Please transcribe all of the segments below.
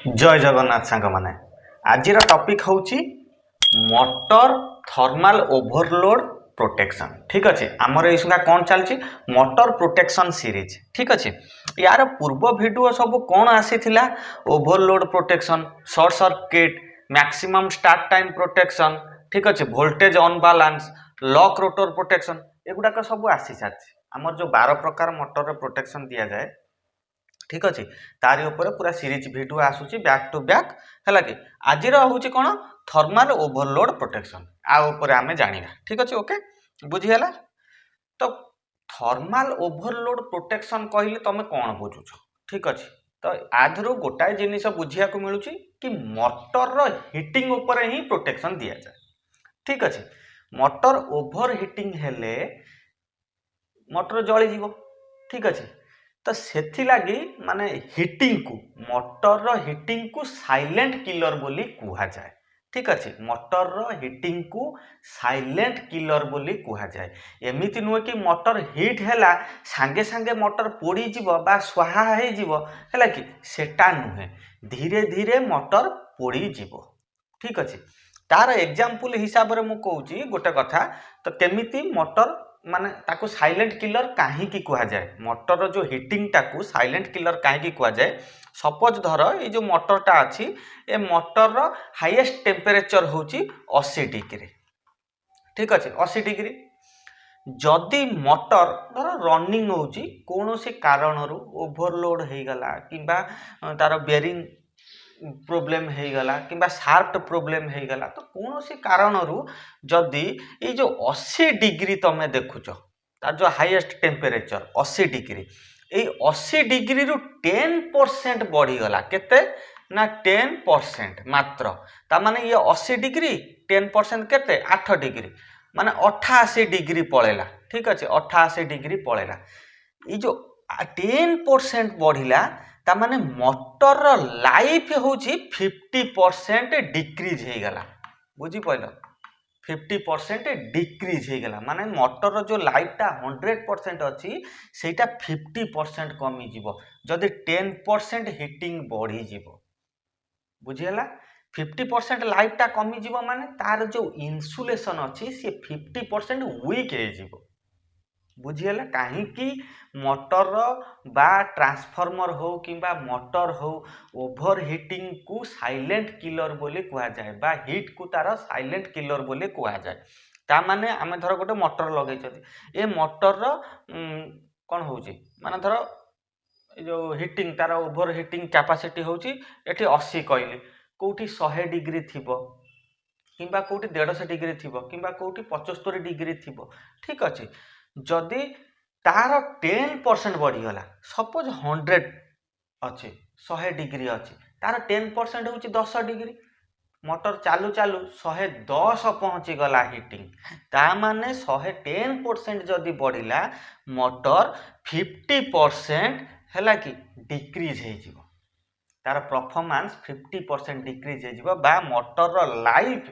जय जगन्नाथ सांग माने आज टॉपिक हूँ मोटर थर्माल ओवरलोड प्रोटेक्शन। ठीक अच्छे आमर ये सुना कौन चलती मोटर प्रोटेक्शन सीरीज। ठीक अच्छे यार पूर्व वीडियो सब कौन आसी overload protection short circuit maximum start time protection. ठीक अच्छे वोल्टेज अनबालांस लॉक रोटर प्रोटेक्शन एगुड़ाक सब आसी सारी आमर जो 12 प्रकार मोटर प्रोटेक्शन दि जाए। ठीक अच्छे तारी ऊपर पूरा सीरीज वीडियो आसूची बैक टू बैक है कि आज हूँ कौन थर्माल ओवरलोड प्रोटेक्शन आम जाना। ठीक अच्छे ओके बुझीगला। तो थर्माल ओवरलोड प्रोटेक्शन कहले तुम कौन बुझुच। ठीक अच्छे तो आधर गोटाए जिनिस बुझा मिलूँ कि मोटर हिटिंग उपर ही प्रोटेक्शन दि जाए। ठीक अच्छे मोटर ओभर हिटिंग हेले मोटर जली। ठीक अच्छे तो सेथिलागी माने हिटिंग को मोटर हिटिंग को साइलेंट किलर बोली कुहा जाए। ठीक अच्छे मोटर हिटिंग को साइलेंट किलर बोली कुहा जाए। एमिति नुहे कि मोटर हिट हैला सांगे सांगे मोटर पोड़ी जीवो बा स्वाहा हे जीवो हैला कि सेटा नुहे धीरे धीरे मोटर पोड़ी जीवो। ठीक अच्छे तार एग्जांपल हिसाब रे मु कहूची गोटे कथा तो केमिति मोटर माने ताको साइलेंट किलर कहीं कुहा जाए मोटर जो हिटिंग टाकू साइलेंट किलर कहीं कुहा जाए। सपोज धर ये जो मोटरटा अच्छी ए मोटर हाईएस्ट टेम्परेचर होची 80 डिग्री। ठीक अच्छे 80 डिग्री जदि मोटर धर रनिंग होची कौन सी कारण ओवरलोड हो गला किंबा तार बेरिंग प्रोब्लेम हो गला किंबा शार्ट प्रोब्लेम हो गला तो कौन सी कारण जदि ये जो 80 डिग्री तुम देखुच तार जो हाईएस्ट टेम्परेचर 80 डिग्री ये 80 डिग्री रु 10% बढ़ीगला केते ना 10% मात्र तामाने ये 80 डिग्री 10% केते 8 डिग्री माने 88 डिग्री पड़ेला। ठीक अच्छे 88 डिग्री पड़ेला ये जो 10% बढ़िला तामाने मोटर लाइफ होची 50% डिक्रीज हो गला। बुझी पाइल 50% डिक्रीज हो गला माने मोटर जो लाइफटा 100% अच्छी सेटा 50% कमी जीवो जदि 10% हिटिंग बढ़ी जीवो। बुझीगला 50% लाइफटा कमी जीवो माने तार जो इन्सुलेशन अच्छी सी 50% वीक हो जीवो। बुझीगला कहीं मोटर बा ट्रांसफॉर्मर हो किंबा मोटर हो ओभर हिटिंग को साइलेंट किलर बोली कुहा जाए बा हिट को तार साइलेंट किलर बोली कुहा जाए। ता माने आमे धर गोटे मोटर लगे ए मोटर कौन हो माने धर जो हिटिंग तार ओभर हिटिंग कैपेसिटी होची एठी 80 कहली कोठी 100 डिग्री थिबो किंबा कोठी 150 डिग्री थिबो किंबा कोठी 75 डिग्री थिबो। ठीक अच्छे जदि तार 10% बढ़ीगला सपोज 100 अच्छे 100 डिग्री अच्छे तार 10% हूँ 10 डिग्री मोटर चालू चालू 110 पहुँची गला हिटिंग ता माने 110% जदि बढ़िला मोटर 50% हैला कि डिक्रीज हो जीवो तार परफॉर्मेंस 50% डिक्रीज हो जीवो बा मोटर लाइफ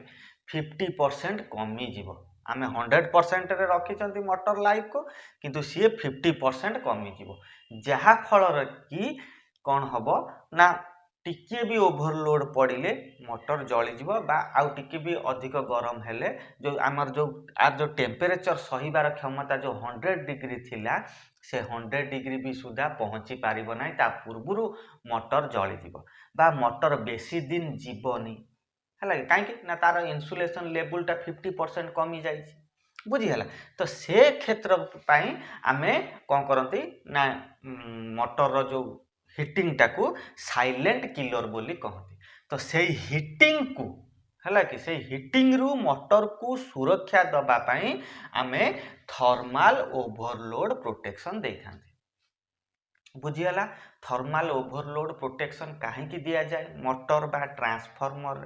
50% कमी जीवो। आमे 100% रे रखी मोटर लाइफ को किंतु सी 50% कमी जीवो जहा फल कि कौन हम ना टिके भी ओवरलोड पड़े मोटर जली जीवो बा आउ टिके भी अधिक गरम हेले जो आमर जो आर जो टेम्परेचर सहीबार क्षमता जो 100 डिग्री थिला से 100 डिग्री भी सुधा पहुँची पारिबो नाही ता पूर्वरु मोटर जली जीवो बा मोटर बेसी दिन जीवनी है कहीं ना तार इन्सुलेशन लेवलटा 50% कमी जाए। बुझीगला तो से क्षेत्र आमे कौन करती ना मोटर जो हिटिंग टाकू साइलेंट किलर बोली कहती तो से हिटिंग को है कि से हिटिंग रु मोटर को सुरक्षा दबा पाई आमे थर्माल ओवरलोड प्रोटेक्शन दे था। बुझीगला थर्माल ओवरलोड प्रोटेक्शन कहीं दि जाए मोटर बा ट्रांसफॉर्मर।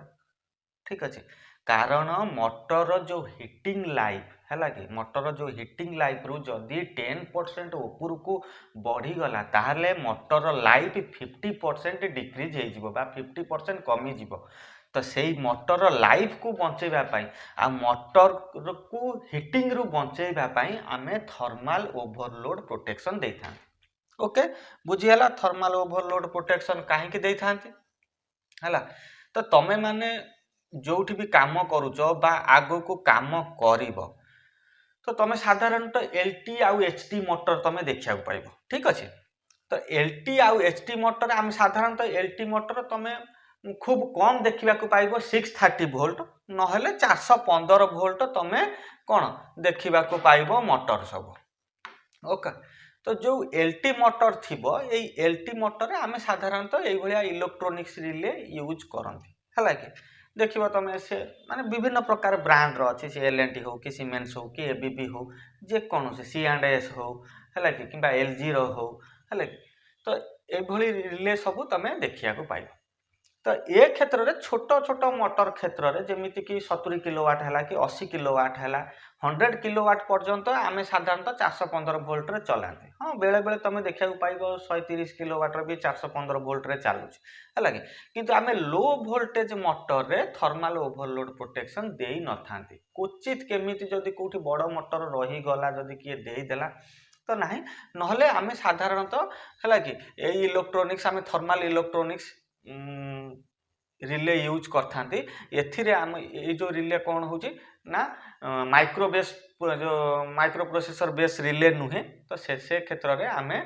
ठीक अच्छे कारण मोटर जो हिटिंग लाइफ है कि मोटर जो हिटिंग लाइफ रु जदि 10% ऊपर को बढ़ीगला ताहले मोटर लाइफ 50% डिक्रीज हो 50% कमी जीवो तो से मोटर लाइफ को बचेवाई आ मोटर को हिटिंग रु बचेवाई आमे थर्माल ओवरलोड प्रोटेक्शन दे था। ओके बुझीगला थर्माल ओवरलोड प्रोटेक्शन कहीं दे था ହେଲା। ତ ତମେ ମାନେ ଯୋଉଠି ବି କାମ କରୁଛ ବା ଆଗକୁ କାମ କରିବ, ତ ତମେ ସାଧାରଣତଃ LT ଆଉ HT ମଟର ତମେ ଦେଖିବାକୁ ପାଇବ। ଠିକ ଅଛି। ତ LT ଆଉ HT ମଟର ଆମେ ସାଧାରଣତଃ LT ମଟର ତମେ ଖୁବ କମ ଦେଖିବାକୁ ପାଇବ 630 ଭୋଲ୍ଟ, ନହେଲେ 415 ଭୋଲ୍ଟ ତମେ କଣ ଦେଖିବାକୁ ପାଇବ ମଟର ସବୁ। ଓକେ। ତ ଯୋଉ LT ମଟର ଥିବ, ଏଇ LT ମଟରରେ ଆମେ ସାଧାରଣତଃ ଏଇଭଳିଆ ଇଲେକ୍ଟ୍ରୋନିକ୍ସ ରିଲେ ୟୁଜ୍ କରନ୍ତି। ହେଲା କି ଦେଖିବ ତମେ ସେ ମାନେ ବିଭିନ୍ନ ପ୍ରକାର ବ୍ରାଣ୍ଡର ଅଛି, ସେ L&T ହଉ କି ସିମେନ୍ସ ହଉ କି ABB ହଉ, ଯେକୌଣସି C&S ହଉ, ହେଲା କି କିମ୍ବା LGର ହଉ, ହେଲା କି ତ ଏଇଭଳି ରିଲେ ସବୁ ତମେ ଦେଖିବାକୁ ପାଇବ। ତ ଏ କ୍ଷେତ୍ରରେ ଛୋଟ ଛୋଟ ମଟର କ୍ଷେତ୍ରରେ ଯେମିତିକି 70 କିଲୋୱାଟ୍ ହେଲା କି 80 କିଲୋୱାଟ୍ ହେଲା, 100 କିଲୋୱାଟ୍ ପର୍ଯ୍ୟନ୍ତ ଆମେ ସାଧାରଣତଃ 415 ଭୋଲ୍ଟରେ ଚଲାନ୍ତି। ହଁ, ବେଳେବେଳେ ତମେ ଦେଖିବାକୁ ପାଇବ 130 କିଲୋୱାଟ୍ର ବି 415 ଭୋଲ୍ଟରେ ଚାଲୁଛି, ହେଲା କି କିନ୍ତୁ ଆମେ ଲୋ ଭୋଲ୍ଟେଜ୍ ମଟରରେ ଥର୍ମାଲ ଓଭରଲୋଡ୍ ପ୍ରୋଟେକ୍ସନ୍ ଦେଇନଥାନ୍ତି। କ୍ୱଚିତ୍ କେମିତି ଯଦି କେଉଁଠି ବଡ଼ ମଟର ରହିଗଲା, ଯଦି କିଏ ଦେଇଦେଲା ତ ନାହିଁ, ନହେଲେ ଆମେ ସାଧାରଣତଃ ହେଲା କି ଏଇ ଇଲେକ୍ଟ୍ରୋନିକ୍ସ ଆମେ ଥର୍ମାଲ ଇଲେକ୍ଟ୍ରୋନିକ୍ସ ରିଲେ ୟୁଜ୍ କରିଥାନ୍ତି। ଏଥିରେ ଆମେ ଏଇ ଯେଉଁ ରିଲେ କ'ଣ ହେଉଛି ନା ମାଇକ୍ରୋ ପ୍ରୋସେସର ବେସ୍ ରିଲେ ନୁହେଁ, ତ ସେ କ୍ଷେତ୍ରରେ ଆମେ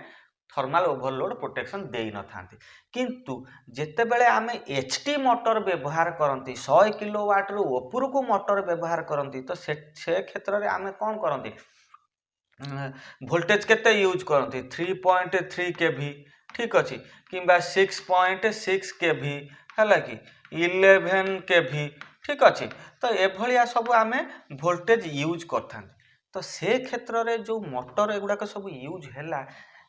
ଥର୍ମାଲ ଓଭରଲୋଡ୍ ପ୍ରୋଟେକ୍ସନ୍ ଦେଇନଥାନ୍ତି। କିନ୍ତୁ ଯେତେବେଳେ ଆମେ HT ମଟର ବ୍ୟବହାର କରନ୍ତି, 100 କିଲୋୱାଟ୍ରୁ ଉପରକୁ ମଟର ବ୍ୟବହାର କରନ୍ତି, ତ ସେ କ୍ଷେତ୍ରରେ ଆମେ କ'ଣ କରନ୍ତି, ଭୋଲ୍ଟେଜ୍ କେତେ ୟୁଜ୍ କରନ୍ତି 3.3 kV, ଠିକ୍ ଅଛି, କିମ୍ବା 6.6 kV, ହେଲା କି 11 kV, ଠିକ୍ ଅଛି। ତ ଏଭଳିଆ ସବୁ ଆମେ ଭୋଲ୍ଟେଜ୍ ୟୁଜ୍ କରିଥାନ୍ତି। ତ ସେ କ୍ଷେତ୍ରରେ ଯେଉଁ ମଟର ଏଗୁଡ଼ାକ ସବୁ ୟୁଜ୍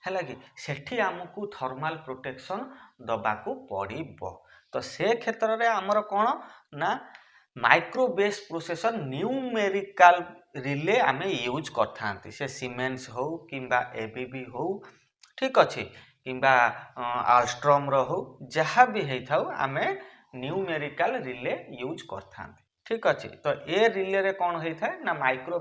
ହେଲା କି ସେଠି ଆମକୁ ଥର୍ମାଲ ପ୍ରୋଟେକ୍ସନ୍ ଦେବାକୁ ପଡ଼ିବ। ତ ସେ କ୍ଷେତ୍ରରେ ଆମର କ'ଣ ନା ମାଇକ୍ରୋ ବେସ୍ ପ୍ରୋସେସର ନ୍ୟୁମେରିକାଲ ରିଲେ ଆମେ ୟୁଜ୍ କରିଥାନ୍ତି। ସେ ସିମେନ୍ସ ହଉ କିମ୍ବା ABB ହଉ, ଠିକ୍ ଅଛି, କିମ୍ବା ଆଲଷ୍ଟ୍ରମର ହଉ, ଯାହା ବି ହେଇଥାଉ ଆମେ ନ୍ୟୁମେରିକାଲ ରିଲେ ୟୁଜ୍ କରିଥାନ୍ତି। ଠିକ୍ ଅଛି। ତ ଏ ରିଲେରେ କ'ଣ ହେଇଥାଏ ନା ମାଇକ୍ରୋ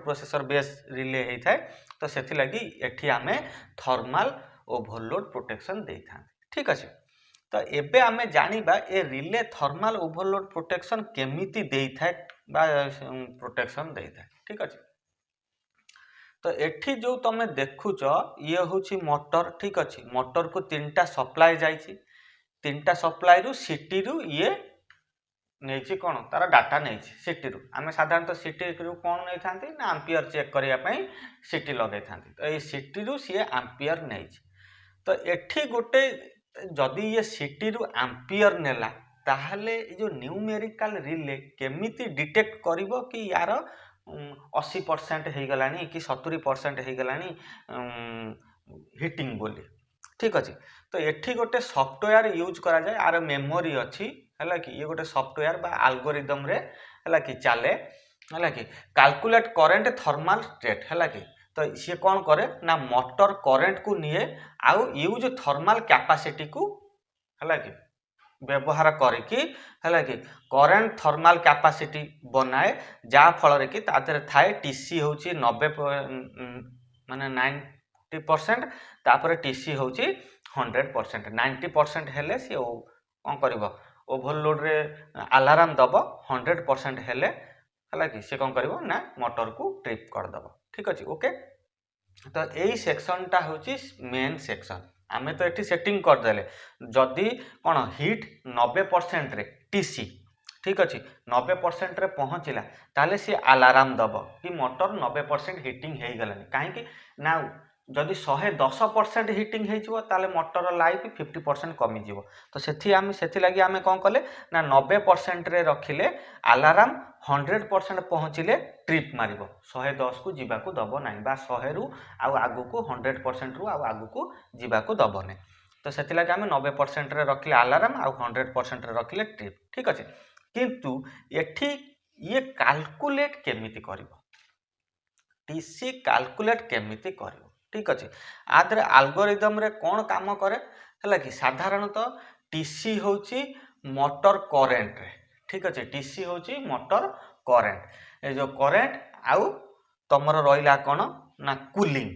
ପ୍ରୋସେସର ବେସ୍ ରିଲେ ହେଇଥାଏ। ତ ସେଥିଲାଗି ଏଠି ଆମେ ଥର୍ମାଲ ଓଭରଲୋଡ୍ ପ୍ରୋଟେକ୍ସନ୍ ଦେଇଥାନ୍ତି। ଠିକ୍ ଅଛି। ତ ଏବେ ଆମେ ଜାଣିବା ଏ ରିଲେ ଥର୍ମାଲ ଓଭରଲୋଡ୍ ପ୍ରୋଟେକ୍ସନ୍ କେମିତି ଦେଇଥାଏ ବା ପ୍ରୋଟେକ୍ସନ୍ ଦେଇଥାଏ। ଠିକ୍ ଅଛି। ତ ଏଠି ଯେଉଁ ତମେ ଦେଖୁଛ ଇଏ ହେଉଛି ମଟର, ଠିକ୍ ଅଛି। ମଟରକୁ 3ଟା ସପ୍ଲାଏ ଯାଇଛି, 3ଟା ସପ୍ଲାଏରୁ ସିଟିରୁ ଇଏ ନେଇଛି କ'ଣ ତାର ଡାଟା ନେଇଛି ସିଟିରୁ। ଆମେ ସାଧାରଣତଃ ସିଟିରୁ କ'ଣ ନେଇଥାନ୍ତି ନା ଆମ୍ପିୟର ଚେକ୍ କରିବା ପାଇଁ ସିଟି ଲଗାଇଥାନ୍ତି। ତ ଏଇ ସିଟିରୁ ସିଏ ଆମ୍ପିୟର ନେଇଛି। ତ ଏଠି ଗୋଟେ ଯଦି ଇଏ ସିଟିରୁ ଆମ୍ପିୟର ନେଲା, ତାହେଲେ ଏ ଯେଉଁ ନ୍ୟୁମେରିକାଲ ରିଲେ କେମିତି ଡିଟେକ୍ଟ କରିବ କି ୟାର 80% ହେଇଗଲାଣି କି 70% ହେଇଗଲାଣି ହିଟିଂ ବୋଲି। ଠିକ୍ ଅଛି। ତ ଏଠି ଗୋଟେ ସଫ୍ଟୱେୟାର ୟୁଜ୍ କରାଯାଏ, ଆର ମେମୋରି ଅଛି, ହେଲା କି ଇଏ ଗୋଟେ ସଫ୍ଟୱେୟାର ବା ଆଲଗୋରିଦମରେ ହେଲା କି ଚାଲେ, ହେଲା କି କାଲକୁଲେଟ୍ କରେଣ୍ଟ ଥର୍ମାଲ ଷ୍ଟେଟ୍, ହେଲା କି ତ ସିଏ କ'ଣ କରେ ନା ମଟର କରେଣ୍ଟକୁ ନିଏ ଆଉ ୟୁଜ୍ ଥର୍ମାଲ କ୍ୟାପାସିଟିକୁ ହେଲା କି ବ୍ୟବହାର କରିକି ହେଲା କି କରେଣ୍ଟ ଥର୍ମାଲ କ୍ୟାପାସିଟି ବନାଏ, ଯାହା ଫଳରେ କି ତା ଦେହରେ ଥାଏ TC ହେଉଛି 90%, ତାପରେ TC ହେଉଛି 100%। 90% ହେଲେ ସିଏ କ'ଣ କରିବ ଓଭରଲୋଡ୍ରେ ଆଲାରାମ ଦେବ, 100% ହେଲେ ହେଲା କି ସେ କ'ଣ କରିବ ନା ମଟରକୁ ଟ୍ରିପ୍ କରିଦେବ। ଠିକ୍ ଅଛି। ଓକେ। ତ ଏଇ ସେକ୍ସନଟା ହେଉଛି ମେନ୍ ସେକ୍ସନ। ଆମେ ତ ଏଠି ସେଟିଂ କରିଦେଲେ ଯଦି କ'ଣ ହିଟ୍ 90%ରେ TC, ଠିକ୍ ଅଛି, 90%ରେ ପହଞ୍ଚିଲା, ତାହେଲେ ସିଏ ଆଲାରାମ ଦେବ କି ମଟର 90% ହିଟିଂ ହେଇଗଲାଣି। କାହିଁକି ନା ଯଦି 110% ହିଟିଂ ହେଇଯିବ ତାହେଲେ ମଟର ଲାଇଫ୍ 50% କମିଯିବ। ତ ସେଥିଲାଗି ଆମେ କ'ଣ କଲେ ନା 90%ରେ ରଖିଲେ ଆଲାରାମ 100% ପହଞ୍ଚିଲେ ଟ୍ରିପ୍ ମାରିବ, 110କୁ ଯିବାକୁ ଦେବ ନାହିଁ, ବା 100ରୁ ଆଉ ଆଗକୁ 100%ରୁ ଆଉ ଆଗକୁ ଯିବାକୁ ଦେବ ନାହିଁ। ତ ସେଥିଲାଗି ଆମେ 90%ରେ ରଖିଲେ ଆଲାରାମ ଆଉ 100%ରେ ରଖିଲେ ଟ୍ରିପ୍। ଠିକ୍ ଅଛି। କିନ୍ତୁ ଏଠି ଇଏ କାଲକୁଲେଟ୍ କେମିତି କରିବ, TC କାଲକୁଲେଟ୍ କେମିତି କରିବ? ଠିକ୍ ଅଛି। ଆ ଦେହରେ ଆଲଗୋରିଦମରେ କ'ଣ କାମ କରେ ହେଲା କି ସାଧାରଣତଃ TC ହେଉଛି ମଟର କରେଣ୍ଟରେ, ଠିକ୍ ଅଛି, TC ହେଉଛି ମଟର କରେଣ୍ଟ। ଏ ଯେଉଁ କରେଣ୍ଟ ଆଉ ତମର ରହିଲା କ'ଣ ନା କୁଲିଂ,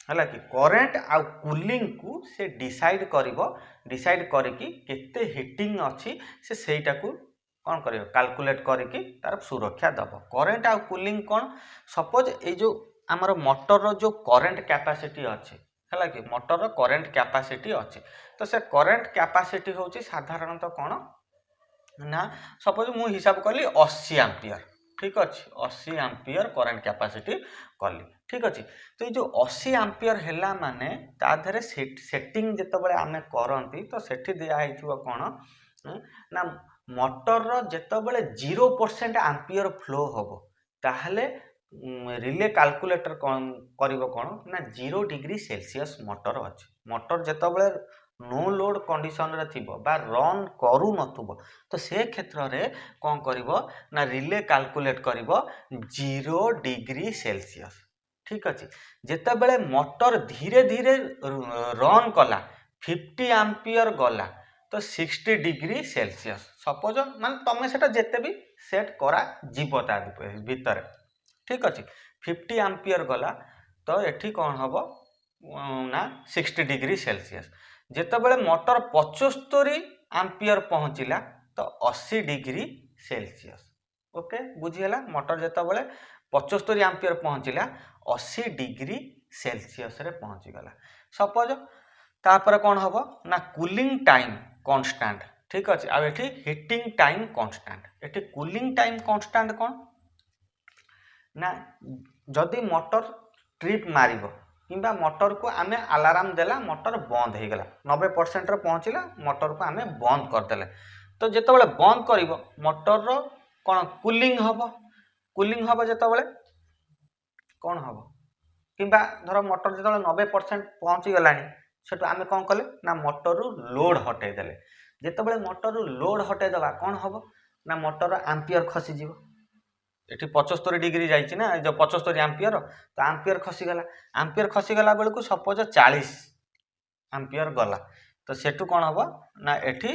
है कि करेन्ट आउ कूलिंग को से डिसाइड करके केते हिटिंग अच्छी से ସେଇଟା को कौन कर कैलकुलेट करके तार सुरक्षा दब करेन्ट आउ कूलिंग कौन सपोज ये जो आमर मोटर जो करेन्ट कैपेसिटी अच्छे है कि मोटर करेन्ट कैपेसिटी अच्छे तो से करेन्ट कैपेसिटी हूँ साधारणतः कौन ना सपोज मु हिसाब कली 80 एम्पियर ठीक अच्छे 80 एम्पियर करेन्ट कैपेसिटी कली ठीक अच्छे तो ये जो 80 एम्पियर है माने ताधरे सेटिंग जिते आम करती तो सेठी दिखाई कौन ना मोटर जिते 0% एम्पियर फ्लो हम ताहले रिले कैलकुलेटर कौन कौन ना 0 डिग्री सेल्सियस मोटर अच्छे मोटर जिते नो लोड कंडीशन रे थिबो बा रन करू नथुबो तो से क्षेत्र रे कौन करिवो ना रिले कैलकुलेट करिवो 0 डिग्री सेल्सियस ठीक अच्छे जिते बेले मोटर धीरे धीरे रन कला 50 एम्पियर गला तो 60 डिग्री सेल्सियस सपोज मान तमें सेटा जेते भी सेट करा जीव ता भीतर ठीक अच्छे 50 एम्पियर गला तो एठी कौन हम ना 60 डिग्री सेल्सियस जितेबाला मोटर 75 एम्पियर पहुँचला तो 80 डिग्री सेल्सियस ओके बुझीगला मोटर जितेबाला 75 एम्पियर पहुँचला 80 डिग्री सेल्सियस रे पहुँचीगला सपोज तापर कौन हम ना कूलिंग टाइम कांस्टेंट ठीक अच्छे आ हिटिंग टाइम कांस्टेंट एटी कूलिंग टाइम कांस्टेंट कौन ना जदि मोटर ट्रिप मारिबो किंबा मोटर को आम अलार्म देला मोटर बंद हो गला 90% पहुँचला मोटर को आम बंद करदे तो जिते बंद कर मोटर कौन कूलिंग हम जिते कौन हम किंबा धर मोटर जो 90% पहुँची गला से आम कौन कले ना मोटर लोड हटेदेले जिते मोटर लोड हटेदवा कौन हम ना मोटर एम्पियर खसीज ये 75 डिग्री जाइए ना जो 75 एम्पियर तो एम्पियर खसीगला बेलू सपोज 40 एम्पियर गला तो सेठू कौन हम ना एठी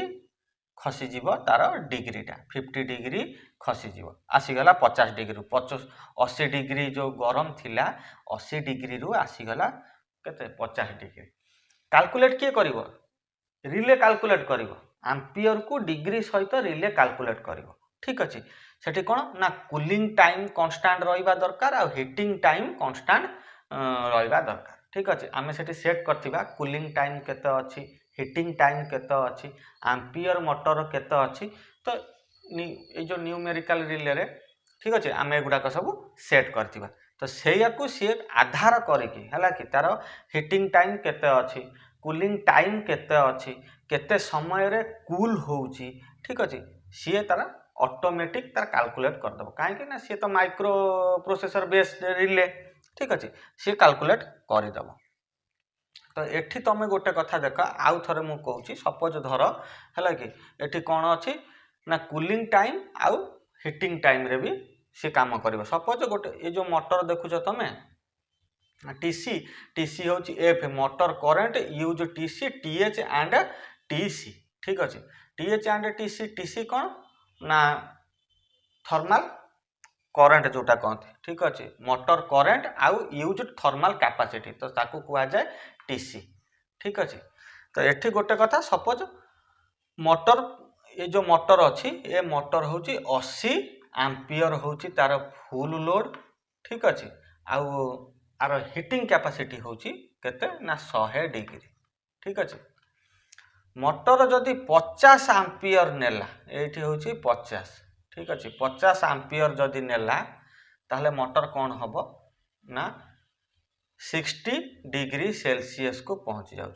खसीज तार डिग्रीटा 50 डिग्री खसीज आसीगला 50 डिग्री 80 डिग्री जो गरम थिला 80 डिग्री रु आसीगला केते 50 डिग्री कैलकुलेट किए करिवो रिले कैलकुलेट करिवो एम्पियर को डिग्री सहित रिले कैलकुलेट करिवो ठीक अच्छे सेठी कौन ना कूलिंग टाइम कांस्टेंट रहिबा दरकार आ हिटिंग टाइम कांस्टेंट रहिबा दरकार ठीक अच्छे आमे सेठी सेट करथिबा कूलिंग टाइम केते अछि हिटिंग टाइम केते अछि एम्पियर मोटर केते अछि तो ए जो न्यूमेरिकल रिले रे ठीक अच्छे आमे एगुडा सब सेट करथिबा तो सेया को सी आधार करके हला कि तार हिटिंग टाइम केते अछि कूलिंग टाइम केते अछि केते समय रे कूल होउची ठीक अच्छे सी तार ऑटोमेटिक तार कैलकुलेट करदेव कहीं सी तो माइक्रो प्रोसेसर बेस्ड रिले ठीक अच्छे सी कैलकुलेट करदेव तो एठी तुम गोटे कथा देख आउ थे मुझे कहूँ सपोज धर है कि एठी कौन अच्छी ना कूलिंग टाइम आउ हिटिंग टाइम रे भी सी काम कर सपोज गोटे ये जो मोटर देखुच तुम टीसी टीसी हूँ F motor current use TC TH and TC ठीक अच्छे टीएच एंड टीसी टीसी कौन ना थर्माल करेन्ट जोटा कहते ठीक अच्छे मोटर करेन्ट आउ यूज थर्माल कैपेसिटी तो ताकू कह जाए टीसी ठीक अच्छे तो एठी गोटे कथा सपोज मोटर ये जो मोटर अच्छी ये मोटर हूँ 80 एम्पियर हूँ तार फुल लोड ठीक अच्छे आउ आर हिटिंग कैपेसिटी हूँ केते ना 100 डिग्री ठीक अच्छे मोटर जदि 50 एम्पियर नेला ये हूँ 50 ठीक अच्छे 50 एम्पियर जदि नेला ताहले मोटर कौन हम ना 60 डिग्री सेल्सियस को पहुँची जाऊँ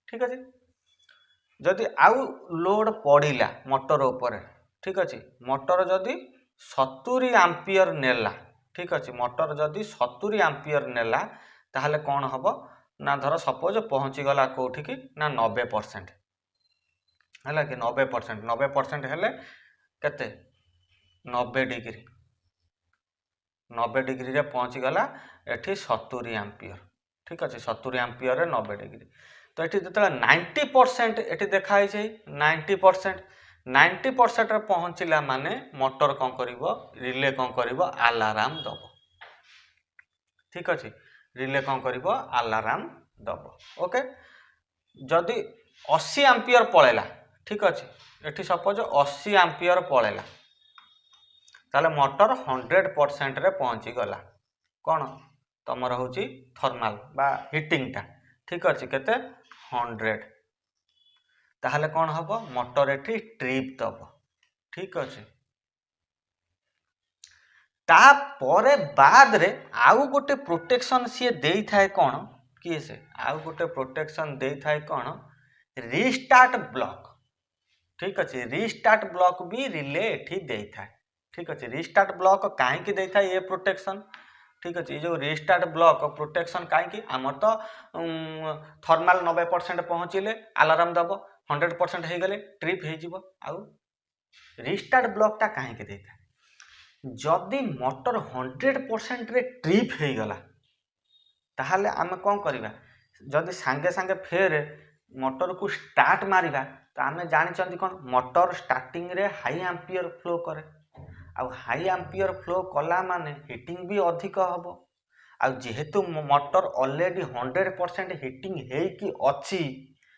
ठीक अच्छे जदि आउ लोड पड़ा मोटर उपर ठीक अच्छे मोटर जदि 70 एम्पियर नेला ठीक अच्छे मोटर जदि 70 एम्पियर नेला ताहले कौन हम ना धर सपोज पहुँची गला कौटी की ना 90% है कि 90% हेले केते 90 डिग्री 90 डिग्री रे पहुँची गला एठी 70 एम्पियर ठीक अच्छे 70 एम्पियर रे 90 डिग्री तो ये जो 90% ये देखाई 90% रे पहुँचला माने मोटर कौन कर रिले कौन कर अलार्म दब ठीक अच्छे रिले कौन करिवो अलार्म दब। ओके जदि 80 एम्पियर पळेला ठीक अच्छे एठी सपोज 80 एम्पियर पळेला ताले मोटर 100% रे पहुँची गला कौन तमर होची थर्माल बा हीटिंग टा ठीक अच्छे केते 100 ताहले कौन हबो मोटर एठी ट्रिप दब ठीक अच्छे तापरे बाद रे आउ गोटे प्रोटेक्शन सी देई थाए कौन किए से आउ गोटे प्रोटेक्शन देई थाए कौन रिस्टार्ट ब्लॉक ठीक अच्छे रिस्टार्ट ब्लॉक भी रिले एठी देई थाए ठीक अच्छे रिस्टार्ट ब्लॉक कहीं देई थाए ये प्रोटेक्शन ठीक अच्छे जो रिस्टार्ट ब्लॉक प्रोटेक्शन कहीं आमर तो थर्माल 90% पहुँचले अलार्म दब 100% हो गले ट्रिप हो आउ रिस्टार्ट ब्लॉकटा कहीं देई थाए जदि मोटर 100% रे ट्रिप हो गला ताहले आमे कौन करिबा जदि सांगे सांगे फेर मोटर को स्टार्ट मारिबा तो आमे जानिचंती कौन मोटर स्टार्टिंग रे हाई एम्पियर फ्लो करे आ हाई एम्पियर फ्लो कला माने हिटिंग भी अधिक हम आ जेहेतु मोटर ऑलरेडी 100% हिटिंग हेकी अच्छी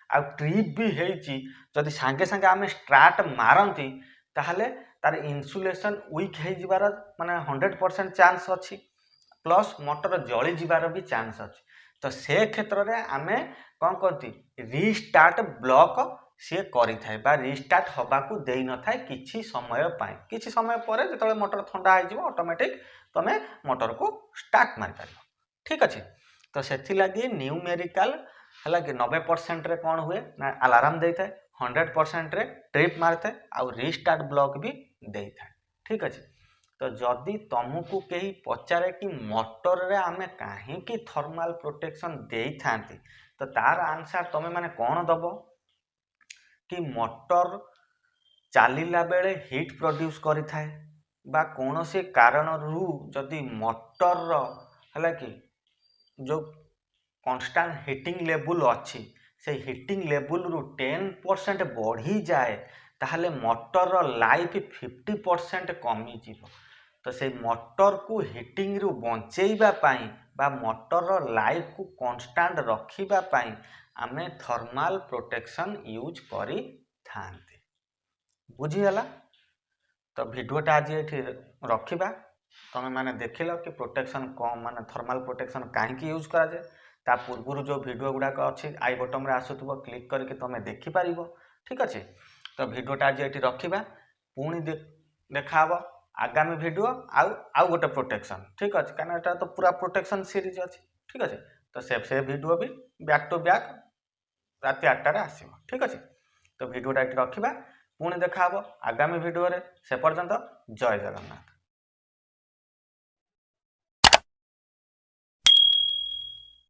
आ ट्रिप भी हेची जदि सांगे सांगे आमे स्टार्ट मारंती ताहले तार इन्सुलेशन वीक हो जिबार माने 100% चांस अच्छी प्लस मोटर जली जिबार भी चांस अच्छी तो से क्षेत्र में आमे कौन करती रिस्टार्ट ब्लॉक सी करि थाए बा रिस्टार्ट हबाकू देई न थाए किछि समय पाए किछि समय परे जेतले मोटर ठंडा हो जिवो ऑटोमेटिक तमे मोटर को स्टार्ट मारि पारिबो ठीक अछि तो सेथि लागि न्यूमेरिकल हला कि 90% रे कोन हुए ना अलार्म देई थाए 100% रे ट्रिप मारते आ रिस्टार्ट ब्लॉक भी देई थाए ठीक अछि तो जदि तुमको कहीं पचारे कि मोटर रे आमे काहे कि थर्मल प्रोटेक्शन देई थांती तो तार आंसर तुम माने कौन दब कि मोटर चलिला बेले हिट प्रोड्यूस करि थाए बा कौनसी कारण रु जदि मोटर है कि जो कांस्टेंट हिटिंग लेवल अच्छी से हिटिंग लेवल रु 10% बढ़ी जाए ताहले मोटर लाइफ 50% कमी जीव तो से मोटर को हिटिंग रु बंचेइबा पाई बा मोटर लाइफ को कांस्टेंट रखिबा पाई आमे थर्मल प्रोटेक्शन यूज करी थांते बुझीगला तो भिडियोटा आज ये रखा तुम मैंने देखिल कि प्रोटेक्शन कौन माने थर्मल प्रोटेक्शन कहीं यूज करा जाए ता पूर्व जो वीडियो गुड़ाक अच्छी आई बटन आसुव क्लिक करके तुम देखिपार ठीक अच्छे तो भिडियोटा आज ये रखा पुणी देखा आगामी वीडियो आउ गोटे प्रोटेक्शन ठीक अच्छे कहीं यहाँ तो पूरा प्रोटेक्शन सीरीज अच्छी ठीक अच्छे तो से वीडियो भी बैक टू बैक रात 8टार आसो ठीक अच्छे तो भिडियोटा ये रखा पुणी देखा आगामी वीडियो से पर्यंत जय जगन्नाथ।